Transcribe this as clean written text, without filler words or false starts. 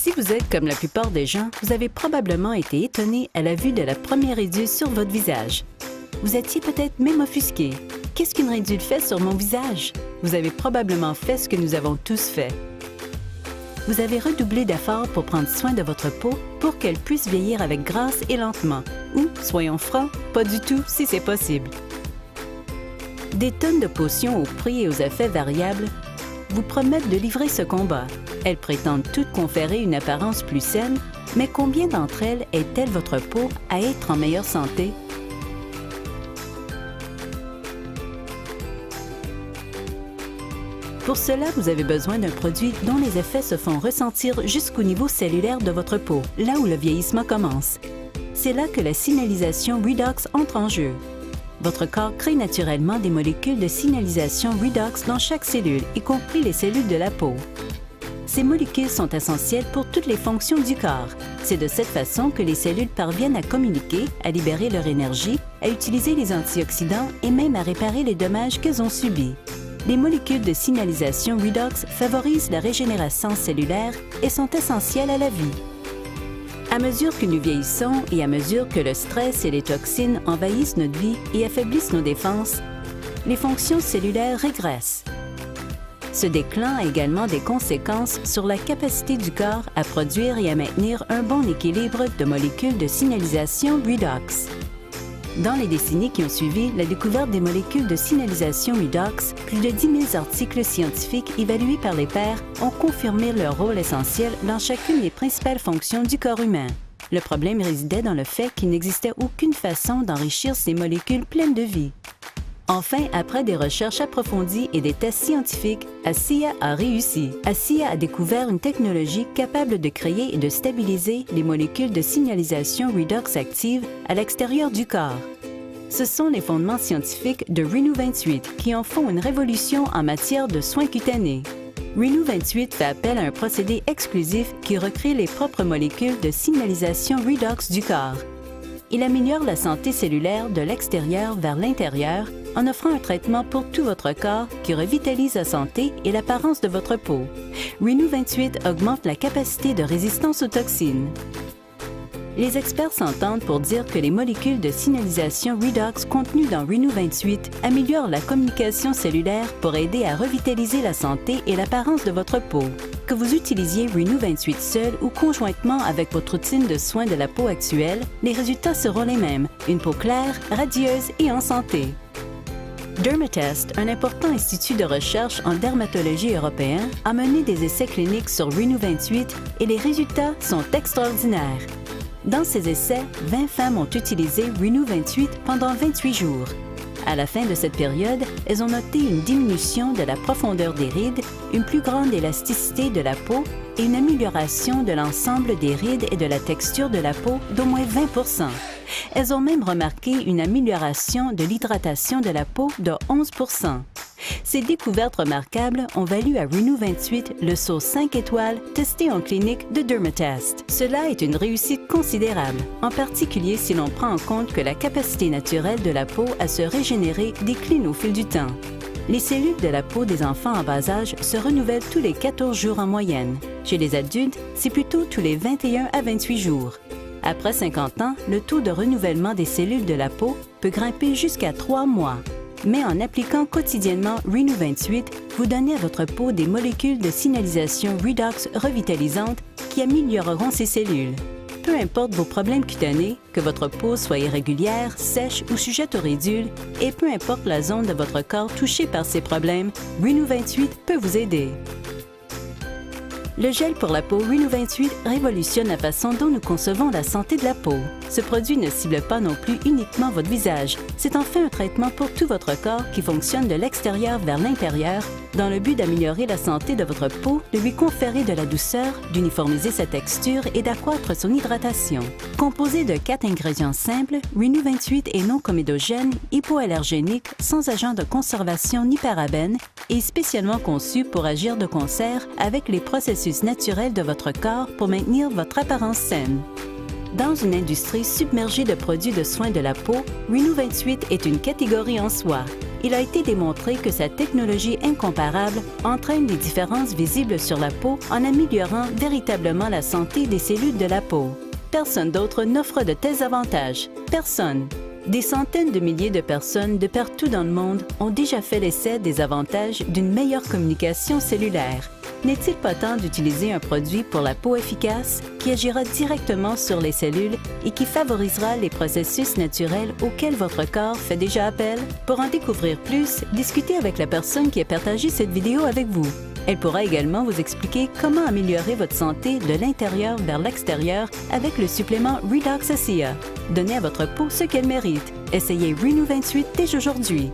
Si vous êtes comme la plupart des gens, vous avez probablement été étonné à la vue de la première ridule sur votre visage. Vous étiez peut-être même offusqué. Qu'est-ce qu'une ridule fait sur mon visage? Vous avez probablement fait ce que nous avons tous fait. Vous avez redoublé d'efforts pour prendre soin de votre peau pour qu'elle puisse vieillir avec grâce et lentement. Ou, soyons francs, pas du tout si c'est possible. Des tonnes de potions aux prix et aux effets variables vous promettent de livrer ce combat. Elles prétendent toutes conférer une apparence plus saine, mais combien d'entre elles aident-elles votre peau à être en meilleure santé? Pour cela, vous avez besoin d'un produit dont les effets se font ressentir jusqu'au niveau cellulaire de votre peau, là où le vieillissement commence. C'est là que la signalisation redox entre en jeu. Votre corps crée naturellement des molécules de signalisation redox dans chaque cellule, y compris les cellules de la peau. Ces molécules sont essentielles pour toutes les fonctions du corps. C'est de cette façon que les cellules parviennent à communiquer, à libérer leur énergie, à utiliser les antioxydants et même à réparer les dommages qu'elles ont subis. Les molécules de signalisation redox favorisent la régénération cellulaire et sont essentielles à la vie. À mesure que nous vieillissons et à mesure que le stress et les toxines envahissent notre vie et affaiblissent nos défenses, les fonctions cellulaires régressent. Ce déclin a également des conséquences sur la capacité du corps à produire et à maintenir un bon équilibre de molécules de signalisation redox. Dans les décennies qui ont suivi la découverte des molécules de signalisation redox, plus de 10 000 articles scientifiques évalués par les pairs ont confirmé leur rôle essentiel dans chacune des principales fonctions du corps humain. Le problème résidait dans le fait qu'il n'existait aucune façon d'enrichir ces molécules pleines de vie. Enfin, après des recherches approfondies et des tests scientifiques, ASIA a réussi. ASIA a découvert une technologie capable de créer et de stabiliser les molécules de signalisation redox actives à l'extérieur du corps. Ce sont les fondements scientifiques de Renew28 qui en font une révolution en matière de soins cutanés. Renew28 fait appel à un procédé exclusif qui recrée les propres molécules de signalisation redox du corps. Il améliore la santé cellulaire de l'extérieur vers l'intérieur en offrant un traitement pour tout votre corps qui revitalise la santé et l'apparence de votre peau. Renew28 augmente la capacité de résistance aux toxines. Les experts s'entendent pour dire que les molécules de signalisation redox contenues dans Renew28 améliorent la communication cellulaire pour aider à revitaliser la santé et l'apparence de votre peau. Que vous utilisiez Renew28 seul ou conjointement avec votre routine de soins de la peau actuelle, les résultats seront les mêmes, une peau claire, radieuse et en santé. Dermatest, un important institut de recherche en dermatologie européen, a mené des essais cliniques sur Renew28 et les résultats sont extraordinaires. Dans ces essais, 20 femmes ont utilisé Renew28 pendant 28 jours. À la fin de cette période, elles ont noté une diminution de la profondeur des rides, une plus grande élasticité de la peau et une amélioration de l'ensemble des rides et de la texture de la peau d'au moins 20 %. Elles ont même remarqué une amélioration de l'hydratation de la peau de 11 %. Ces découvertes remarquables ont valu à Renew28 le saut 5 étoiles testé en clinique de Dermatest. Cela est une réussite considérable, en particulier si l'on prend en compte que la capacité naturelle de la peau à se régénérer décline au fil du temps. Les cellules de la peau des enfants en bas âge se renouvellent tous les 14 jours en moyenne. Chez les adultes, c'est plutôt tous les 21 à 28 jours. Après 50 ans, le taux de renouvellement des cellules de la peau peut grimper jusqu'à 3 mois. Mais en appliquant quotidiennement Renew28, vous donnez à votre peau des molécules de signalisation redox revitalisantes qui amélioreront ses cellules. Peu importe vos problèmes cutanés, que votre peau soit irrégulière, sèche ou sujette aux ridules, et peu importe la zone de votre corps touchée par ces problèmes, Renew28 peut vous aider. Le gel pour la peau Renew28 révolutionne la façon dont nous concevons la santé de la peau. Ce produit ne cible pas non plus uniquement votre visage. C'est en fait un traitement pour tout votre corps qui fonctionne de l'extérieur vers l'intérieur dans le but d'améliorer la santé de votre peau, de lui conférer de la douceur, d'uniformiser sa texture et d'accroître son hydratation. Composé de 4 ingrédients simples, Renew28 est non comédogène, hypoallergénique, sans agent de conservation ni parabènes et spécialement conçu pour agir de concert avec les processus naturels de votre corps pour maintenir votre apparence saine. Dans une industrie submergée de produits de soins de la peau, Renew28 est une catégorie en soi. il a été démontré que sa technologie incomparable entraîne des différences visibles sur la peau en améliorant véritablement la santé des cellules de la peau. Personne d'autre n'offre de tels avantages. Personne. Des centaines de milliers de personnes de partout dans le monde ont déjà fait l'essai des avantages d'une meilleure communication cellulaire. N'est-il pas temps d'utiliser un produit pour la peau efficace qui agira directement sur les cellules et qui favorisera les processus naturels auxquels votre corps fait déjà appel? Pour en découvrir plus, discutez avec la personne qui a partagé cette vidéo avec vous. Elle pourra également vous expliquer comment améliorer votre santé de l'intérieur vers l'extérieur avec le supplément Redox ASEA. Donnez à votre peau ce qu'elle mérite. Essayez Renew 28 dès aujourd'hui.